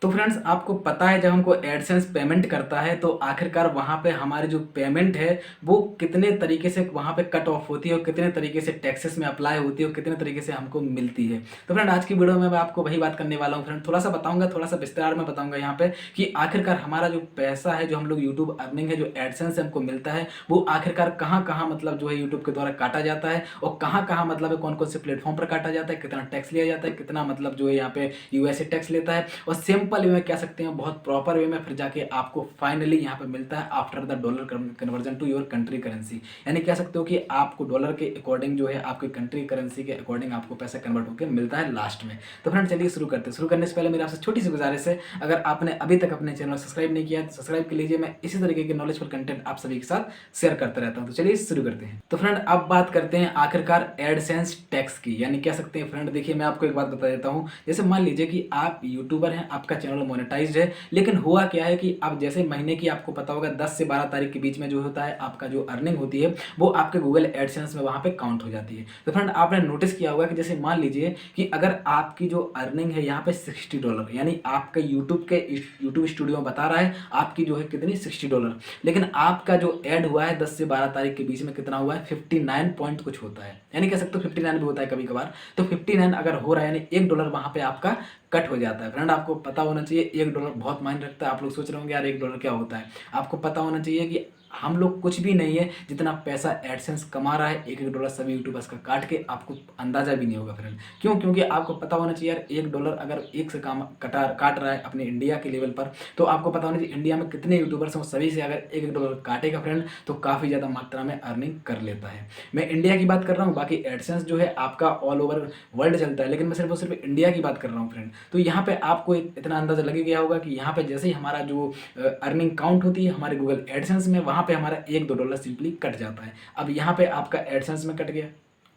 तो फ्रेंड्स आपको पता है जब हमको एडसेंस पेमेंट करता है तो आखिरकार वहाँ पे हमारी जो पेमेंट है वो कितने तरीके से वहाँ पे कट ऑफ होती है और कितने तरीके से टैक्सेस में अप्लाई होती है और कितने तरीके से हमको मिलती है। तो फ्रेंड आज की वीडियो में मैं आपको वही बात करने वाला हूँ फ्रेंड, थोड़ा सा बताऊंगा, थोड़ा सा विस्तार में बताऊंगा यहाँ पे कि आखिरकार हमारा जो पैसा है जो हम लोग यूट्यूब अर्निंग है जो एडसेंस से हमको मिलता है वो आखिरकार कहाँ कहाँ मतलब जो है यूट्यूब के द्वारा काटा जाता है और कहाँ कहाँ मतलब कौन कौन से प्लेटफॉर्म पर काटा जाता है, कितना टैक्स लिया जाता है, कितना मतलब जो है यहाँ पे यूएसए टैक्स लेता है और सिंपल वे में कह सकते हैं बहुत प्रॉपर वे में फिर जाके आपको फाइनली यहाँ पे मिलता है after the dollar conversion to your country currency. यानी कह सकते हो कि आपको डॉलर के अकॉर्डिंग जो है आपकी कंट्री करेंसी के अकॉर्डिंग आपको पैसा कन्वर्ट होकर मिलता है लास्ट में। तो फ्रेंड चलिए शुरू करते हैं। शुरू करने से पहले मेरी आपसे छोटी सी गुजारिश है, अगर आपने अभी तक अपने चैनल सब्सक्राइब नहीं किया तो सब्सक्राइब कर लीजिए। मैं इसी तरीके के नॉलेजफुल कंटेंट आप सभी के साथ शेयर करता रहता हूँ। तो चलिए शुरू करते हैं। तो फ्रेंड अब बात करते हैं आखिरकार एडसेंस टैक्स की, यानी कह सकते हैं फ्रेंड देखिए मैं आपको एक बात बता देता हूँ। जैसे मान लीजिए कि आप यूट्यूबर हैं, आपका चैनल मोनेटाइज्ड है, लेकिन हुआ क्या है कि अब जैसे महीने की आपको पता होगा 10 से 12 तारीख के बीच में जो होता है आपका जो अर्निंग होती है वो आपके गूगल एडसेंस में वहां पे काउंट हो जाती है। तो फ्रेंड आपने नोटिस किया होगा कि जैसे मान लीजिए कि अगर आपकी जो अर्निंग है यहाँ पे $60, यानी आपका यूट्यूब स्टूडियो बता रहा है आपकी जो है कितनी $60, लेकिन आपका जो ऐड हुआ है 10 से 12 तारीख के बीच में कितना हुआ है 59 पॉइंट कुछ होता है, यानी कह सकते हो 59 भी होता है कभी कभार। तो 59 अगर हो रहा है यानी $1 वहां पे आपका कट हो जाता है। फ्रेंड आपको पता होना चाहिए $1 बहुत मायने रखता है। आप लोग सोच रहे होंगे यार $1 क्या होता है, आपको पता होना चाहिए कि हम लोग कुछ भी नहीं है, जितना पैसा एडसेंस कमा रहा है $1 सभी यूट्यूबर्स का काट के आपको अंदाजा भी नहीं होगा फ्रेंड। क्यों? क्योंकि आपको पता होना चाहिए यार $1 अगर एक से काम काट रहा है अपने इंडिया के लेवल पर, तो आपको पता होना चाहिए इंडिया में कितने यूट्यूबर्स हैं सभी से अगर $1 काटेगा फ्रेंड तो काफ़ी ज़्यादा मात्रा में अर्निंग कर लेता है। मैं इंडिया की बात कर रहा हूँ, बाकी एडसेंस जो है आपका ऑल ओवर वर्ल्ड चलता है, लेकिन मैं सिर्फ और सिर्फ इंडिया की बात कर रहा हूँ फ्रेंड। तो यहाँ पे आपको इतना अंदाजा लग गया होगा कि यहाँ पे जैसे ही हमारा जो अर्निंग काउंट होती है हमारे गूगल एडसेंस में, वहाँ पे हमारा $1-2 सिंपली कट जाता है। अब यहाँ पे आपका एडसेंस में कट गया,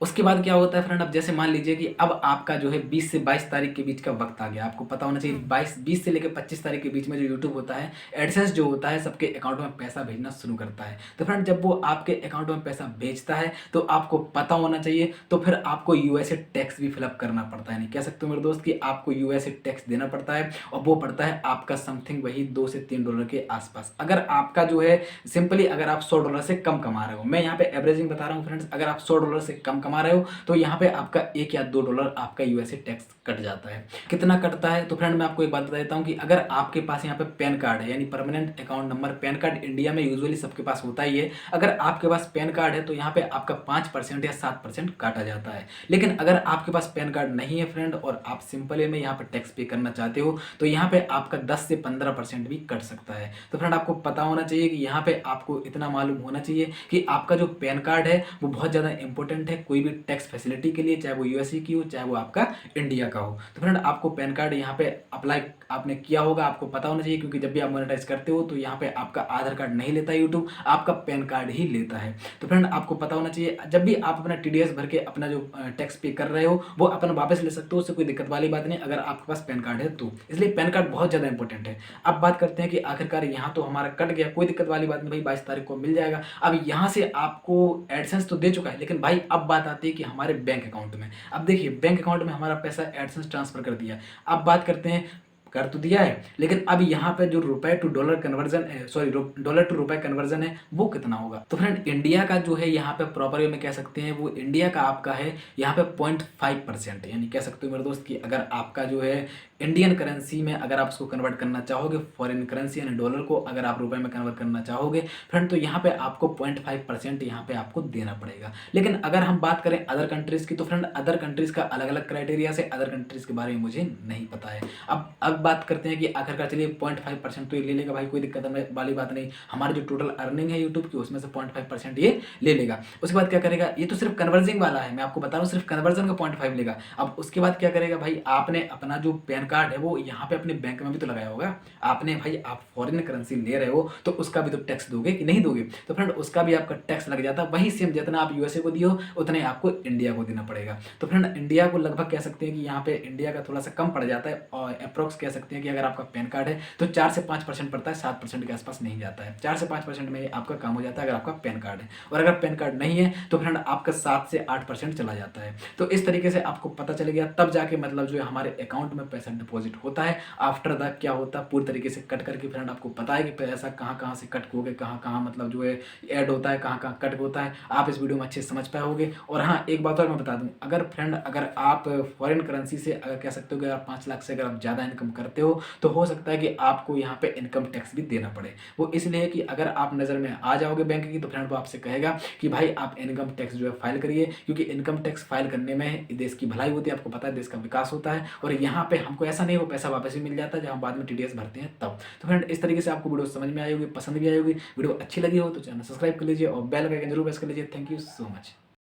उसके बाद क्या होता है फ्रेंड, अब जैसे मान लीजिए कि अब आपका जो है 20 से 22 तारीख के बीच का वक्त आ गया। आपको पता होना चाहिए 20 से लेकर 25 तारीख के बीच में जो यूट्यूब होता है एडसेंस जो होता है सबके अकाउंट में पैसा भेजना शुरू करता है। तो फ्रेंड जब वो आपके अकाउंट में पैसा भेजता है तो आपको पता होना चाहिए, तो फिर आपको यूएसए टैक्स भी फिलअप करना पड़ता है। नहीं कह सकते हो मेरे दोस्त कि आपको यूएसए टैक्स देना पड़ता है और वो पड़ता है आपका समथिंग वही $2 से $3 के आसपास। अगर आपका जो है सिंपली अगर आप $100 से कम कमा रहे हो, मैं यहाँ पे एवरेजिंग बता रहा हूँ फ्रेंड्स, अगर आप $100 से कम कमा रहे हो तो यहाँ पे आपका $1 या $2 आपका यूएसए टैक्स कट जाता है। कितना कटता है? तो फ्रेंड मैं आपको एक बात बता देता हूँ कि अगर आपके पास यहाँ पे पैन कार्ड है यानी permanent account number, pan card India में यूजुअली सबके पास होता ही है, अगर आपके पास पैन कार्ड है तो यहाँ पे आपका 5% या 7% काटा जाता है। लेकिन अगर आपके पास पैन कार्ड नहीं है फ्रेंड और आप सिंपल वे में यहाँ पे टैक्स पे करना चाहते हो तो यहाँ पे आपका 10 से 15% भी कट सकता है। तो फ्रेंड आपको पता होना चाहिए कि यहाँ पे आपको इतना मालूम होना चाहिए कि आपका जो पैन कार्ड है वो बहुत ज़्यादा इंपॉर्टेंट है कोई भी टैक्स फैसिलिटी के लिए, चाहे वो यूएसए की हो चाहे वो आपका इंडिया का हो। तो फ्रेंड आपको पैन कार्ड यहाँ पे अप्लाई आपने किया होगा, आपको पता होना चाहिए, क्योंकि जब भी आप मोनेटाइज करते हो तो यहाँ पे आपका आधार कार्ड नहीं लेता है यूट्यूब, आपका पैन कार्ड ही लेता है। तो फ्रेंड आपको पता होना चाहिए जब भी आप अपना टीडीएस भर के अपना जो टैक्स पे कर रहे हो वो अपना वापस ले सकते हो, उससे कोई दिक्कत वाली बात नहीं अगर आपके पास पैन कार्ड है तो। इसलिए पैन कार्ड बहुत ज़्यादा इंपॉर्टेंट है। अब बात करते हैं कि आखिरकार यहाँ तो हमारा कट गया, कोई दिक्कत वाली बात नहीं भाई, 22 तारीख को मिल जाएगा। अब यहाँ से आपको एडसेंस तो दे चुका है, लेकिन भाई अब बात आती है कि हमारे बैंक अकाउंट में। अब देखिए बैंक अकाउंट में हमारा पैसा एडसेंस ट्रांसफर कर दिया। अब बात करते हैं, कर तो दिया है, लेकिन अब यहाँ पे जो रुपए टू डॉलर कन्वर्जन है, सॉरी डॉलर टू रुपए कन्वर्जन है वो कितना होगा। तो फ्रेंड इंडिया का जो है यहाँ पे प्रॉपर वे में कह सकते हैं वो इंडिया का आपका है यहाँ पे 0.5%, यानी कह सकते हो मेरे दोस्त कि अगर आपका जो है इंडियन करेंसी में अगर आप उसको कन्वर्ट करना चाहोगे, फॉरेन करेंसी यानी डॉलर को अगर आप रुपए में कन्वर्ट करना चाहोगे फ्रेंड, तो यहाँ पे आपको 0.5% यहाँ पे आपको देना पड़ेगा। लेकिन अगर हम बात करें अदर कंट्रीज की तो फ्रेंड अदर कंट्रीज का अलग अलग क्राइटेरिया से, अदर कंट्रीज के बारे में मुझे नहीं पता है। अब बात करते हैं कि आखिरकार चलिए 0.5% तो ये ले लेगा भाई, कोई दिक्कत वाली बात नहीं। हमारी जो टोटल अर्निंग है यूट्यूब की उसमें से 0.5% ये ले लेगा। उसके बाद क्या करेगा, ये तो सिर्फ कन्वर्जिंग वाला है, मैं आपको बता रहा हूँ सिर्फ कन्वर्जन का 0.5 लेगा। अब उसके बाद क्या करेगा भाई, आपने अपना जो पैन कार्ड है वो यहाँ पे अपने बैंक में भी तो लगाया होगा आपने, भाई आप फॉरेन करेंसी ले रहे हो तो उसका भी तो टैक्स दोगे कि नहीं दोगे। तो फ्रेंड उसका भी आपका टैक्स लग जाता है, वही सेम जितना आप यूएसए को दियो उतना ही आपको इंडिया को देना पड़ेगा। तो फ्रेंड इंडिया को लगभग कह सकते हैं कि यहाँ पे इंडिया का थोड़ा सा कम पड़ जाता है और अप्रोक्स कह सकते हैं कि अगर आपका पैन कार्ड है तो 4 से 5% पड़ता है, 7% के आसपास नहीं जाता है। 4 से 5% में आपका काम हो जाता है अगर आपका पैन कार्ड है, और अगर पैन कार्ड नहीं है तो फ्रेंड आपका 7 से 8% चला जाता है। तो इस तरीके से आपको पता चल गया, तब जाके मतलब जो है हमारे अकाउंट में पैसा डिपॉजिट होता है। आफ्टर दैट क्या होता है, पूरी तरीके से कट करके फ्रेंड आपको पता है कि पैसा कहाँ कहाँ से कट होगे, कहाँ कहाँ मतलब जो है ऐड होता है, कहाँ कहाँ कट होता है। आप इस वीडियो में अच्छे से समझ पाए होगे। और हाँ, एक बात और मैं बता दूं, अगर फ्रेंड अगर आप फॉरेन करेंसी से अगर कह सकते हो कि अगर 5 लाख से अगर आप ज़्यादा इनकम करते हो तो हो सकता है कि आपको यहाँ पे इनकम टैक्स भी देना पड़े। वो इसलिए कि अगर आप नज़र में आ जाओगे बैंक की तो फ्रेंड वो आपसे कहेगा कि भाई आप इनकम टैक्स जो है फाइल करिए, क्योंकि इनकम टैक्स फाइल करने में देश की भलाई होती है, आपको पता है देश का विकास होता है। और यहाँ पे हमको ऐसा नहीं, वो पैसा वापस भी मिल जाता है जब हम बाद में टीडीएस भरते हैं तब। तो फ्रेंड इस तरीके से आपको वीडियो समझ में आई होगी, पसंद भी आई होगी। वीडियो अच्छी लगी हो तो चैनल सब्सक्राइब कर लीजिए और बेल आइकन जरूर प्रेस कर लीजिए। Thank you so much.